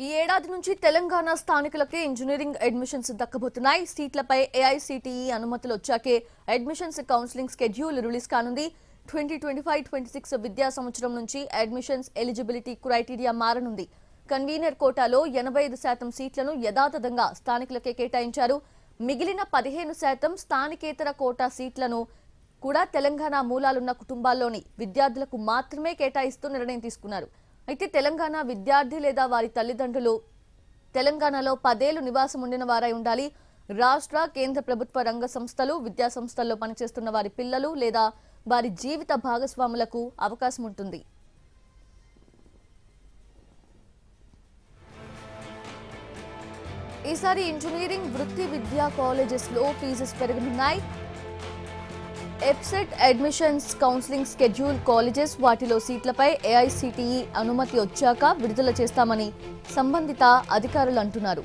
ఈ ఏడాది నుంచి తెలంగాణ స్థానికులకే ఇంజనీరింగ్ అడ్మిషన్స్ దక్కబోతున్నాయి. సీట్లపై ఏఐసిటిఈ అనుమతులు వచ్చాకే అడ్మిషన్స్ కౌన్సిలింగ్ షెడ్యూల్ రిలీజ్ కానుంది. 2025-26 విద్యా సంవత్సరం నుంచి అడ్మిషన్స్ ఎలిజిబిలిటీ క్రైటీరియా మారనుంది. కన్వీనర్ కోటాలో 85% సీట్లను యథాతథంగా స్థానికులకే కేటాయించారు. మిగిలిన 15% స్థానికేతర కోటా సీట్లను కూడా తెలంగాణ మూలాలున్న కుటుంబాల్లోని విద్యార్థులకు మాత్రమే కేటాయిస్తూ నిర్ణయం తీసుకున్నారు. అయితే తెలంగాణ విద్యార్థి లేదా వారి తల్లిదండ్రులు తెలంగాణలో 10 ఏళ్లు నివాసం ఉండిన వారై ఉండాలి. రాష్ట్ర కేంద్ర ప్రభుత్వ రంగ సంస్థలు విద్యా సంస్థల్లో పనిచేస్తున్న వారి పిల్లలు లేదా వారి జీవిత భాగస్వాములకు అవకాశం ఉంటుంది. ఈసారి ఇంజనీరింగ్ వృత్తి విద్యా కాలేజెస్లో ఫీజెస్ పెరగనున్నాయి. EAPCET admissions counselling schedule colleges వాటిలో సీట్లపై ఏఐసిటిఈ అనుమతి వచ్చాక విడుదల చేస్తామని సంబంధిత అధికారులు అంటున్నారు.